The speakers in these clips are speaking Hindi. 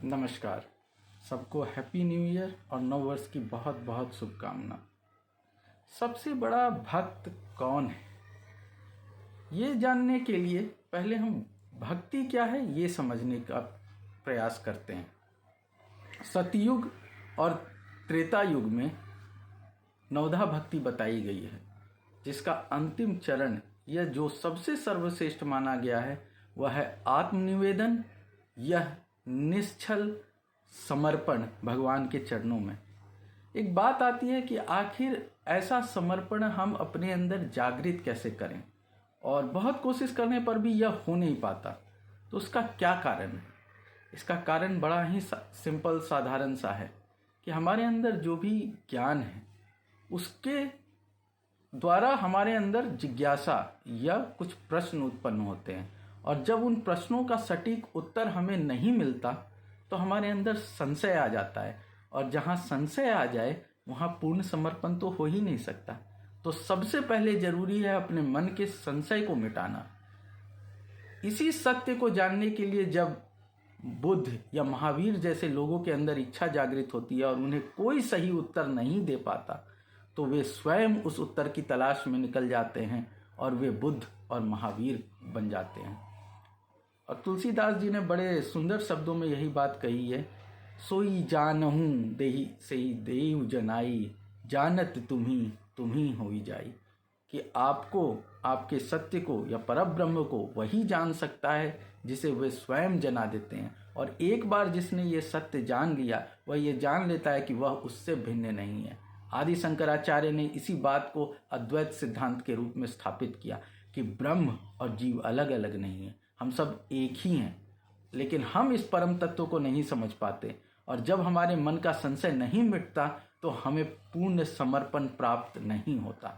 नमस्कार। सबको हैप्पी न्यू ईयर और नव वर्ष की बहुत बहुत शुभकामना। सबसे बड़ा भक्त कौन है, ये जानने के लिए पहले हम भक्ति क्या है ये समझने का प्रयास करते हैं। सतयुग और त्रेता युग में नवधा भक्ति बताई गई है, जिसका अंतिम चरण यह जो सबसे सर्वश्रेष्ठ माना गया है वह है आत्मनिवेदन। यह निश्चल समर्पण भगवान के चरणों में। एक बात आती है कि आखिर ऐसा समर्पण हम अपने अंदर जागृत कैसे करें, और बहुत कोशिश करने पर भी यह हो नहीं पाता। तो उसका क्या कारण है? इसका कारण बड़ा ही सिंपल साधारण सा है कि हमारे अंदर जो भी ज्ञान है उसके द्वारा हमारे अंदर जिज्ञासा या कुछ प्रश्न उत्पन्न होते हैं, और जब उन प्रश्नों का सटीक उत्तर हमें नहीं मिलता तो हमारे अंदर संशय आ जाता है, और जहाँ संशय आ जाए वहाँ पूर्ण समर्पण तो हो ही नहीं सकता। तो सबसे पहले जरूरी है अपने मन के संशय को मिटाना। इसी सत्य को जानने के लिए जब बुद्ध या महावीर जैसे लोगों के अंदर इच्छा जागृत होती है और उन्हें कोई सही उत्तर नहीं दे पाता, तो वे स्वयं उस उत्तर की तलाश में निकल जाते हैं और वे बुद्ध और महावीर बन जाते हैं। और तुलसीदास जी ने बड़े सुंदर शब्दों में यही बात कही है, सोई जानहूँ देही सही देहु जनाई, जानत तुम्ही होई जाई। कि आपको, आपके सत्य को या परब्रह्म को वही जान सकता है जिसे वे स्वयं जना देते हैं। और एक बार जिसने ये सत्य जान लिया वह ये जान लेता है कि वह उससे भिन्न नहीं है। आदि शंकराचार्य ने इसी बात को अद्वैत सिद्धांत के रूप में स्थापित किया कि ब्रह्म और जीव अलग अलग नहीं है, हम सब एक ही हैं। लेकिन हम इस परम तत्व को नहीं समझ पाते, और जब हमारे मन का संशय नहीं मिटता तो हमें पूर्ण समर्पण प्राप्त नहीं होता।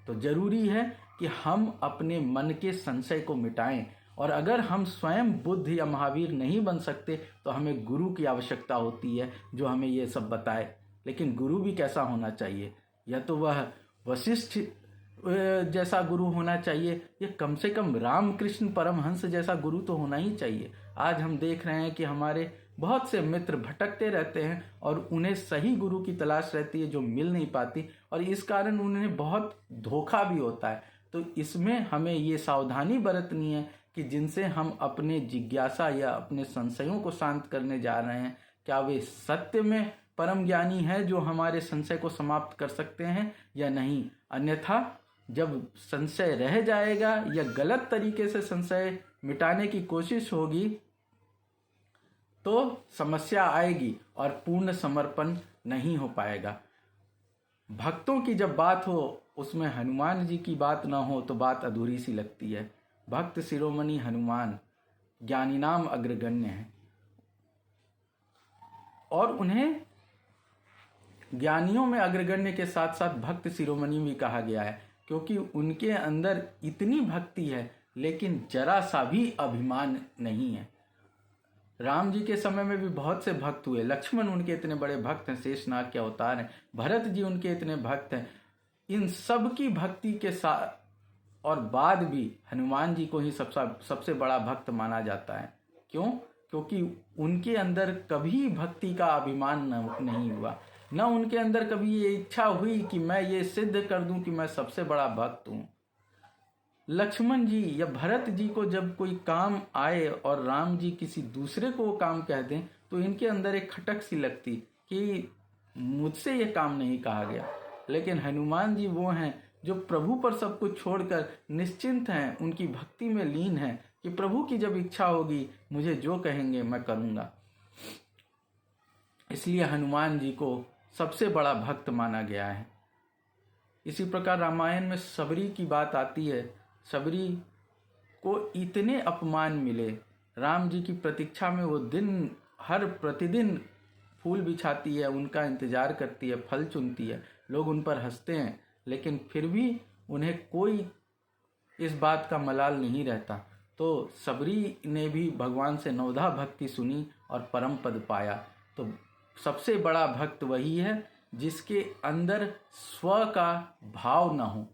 तो जरूरी है कि हम अपने मन के संशय को मिटाएं, और अगर हम स्वयं बुद्ध या महावीर नहीं बन सकते तो हमें गुरु की आवश्यकता होती है जो हमें ये सब बताए। लेकिन गुरु भी कैसा होना चाहिए? या तो वह वशिष्ठ जैसा गुरु होना चाहिए, या कम से कम रामकृष्ण परमहंस जैसा गुरु तो होना ही चाहिए। आज हम देख रहे हैं कि हमारे बहुत से मित्र भटकते रहते हैं और उन्हें सही गुरु की तलाश रहती है जो मिल नहीं पाती, और इस कारण उन्हें बहुत धोखा भी होता है। तो इसमें हमें ये सावधानी बरतनी है कि जिनसे हम अपने जिज्ञासा या अपने संशयों को शांत करने जा रहे हैं, क्या वे सत्य में परम ज्ञानी है जो हमारे संशय को समाप्त कर सकते हैं या नहीं। अन्यथा जब संशय रह जाएगा या गलत तरीके से संशय मिटाने की कोशिश होगी तो समस्या आएगी और पूर्ण समर्पण नहीं हो पाएगा। भक्तों की जब बात हो उसमें हनुमान जी की बात ना हो तो बात अधूरी सी लगती है। भक्त शिरोमणि हनुमान ज्ञानी नाम अग्रगण्य है, और उन्हें ज्ञानियों में अग्रगण्य के साथ साथ भक्त शिरोमणि भी कहा गया है, क्योंकि उनके अंदर इतनी भक्ति है लेकिन जरा सा भी अभिमान नहीं है। राम जी के समय में भी बहुत से भक्त हुए, लक्ष्मण उनके इतने बड़े भक्त हैं, शेषनाग के अवतार हैं, भरत जी उनके इतने भक्त हैं। इन सब की भक्ति के साथ और बाद भी हनुमान जी को ही सबसे बड़ा भक्त माना जाता है। क्यों? क्योंकि उनके अंदर कभी भक्ति का अभिमान नहीं हुआ, न उनके अंदर कभी ये इच्छा हुई कि मैं ये सिद्ध कर दूं कि मैं सबसे बड़ा भक्त हूं। लक्ष्मण जी या भरत जी को जब कोई काम आए और राम जी किसी दूसरे को वो काम कह दें तो इनके अंदर एक खटक सी लगती कि मुझसे ये काम नहीं कहा गया। लेकिन हनुमान जी वो हैं जो प्रभु पर सब कुछ छोड़कर निश्चिंत हैं, उनकी भक्ति में लीन हैं कि प्रभु की जब इच्छा होगी मुझे जो कहेंगे मैं करूँगा। इसलिए हनुमान जी को सबसे बड़ा भक्त माना गया है। इसी प्रकार रामायण में सबरी की बात आती है। सबरी को इतने अपमान मिले, राम जी की प्रतीक्षा में वो हर प्रतिदिन फूल बिछाती है, उनका इंतजार करती है, फल चुनती है, लोग उन पर हंसते हैं, लेकिन फिर भी उन्हें कोई इस बात का मलाल नहीं रहता। तो सबरी ने भी भगवान से नवधा भक्ति सुनी और परम पद पाया। तो सबसे बड़ा भक्त वही है जिसके अंदर स्व का भाव न हो,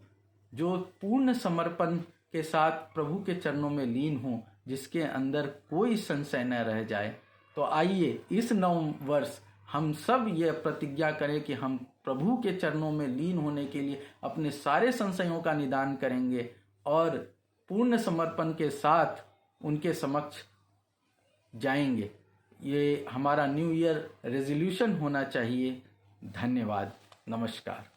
जो पूर्ण समर्पण के साथ प्रभु के चरणों में लीन हो, जिसके अंदर कोई संशय न रह जाए। तो आइए इस नव वर्ष हम सब ये प्रतिज्ञा करें कि हम प्रभु के चरणों में लीन होने के लिए अपने सारे संशयों का निदान करेंगे और पूर्ण समर्पण के साथ उनके समक्ष जाएंगे। ये हमारा न्यू ईयर रेजोल्यूशन होना चाहिए। धन्यवाद। नमस्कार।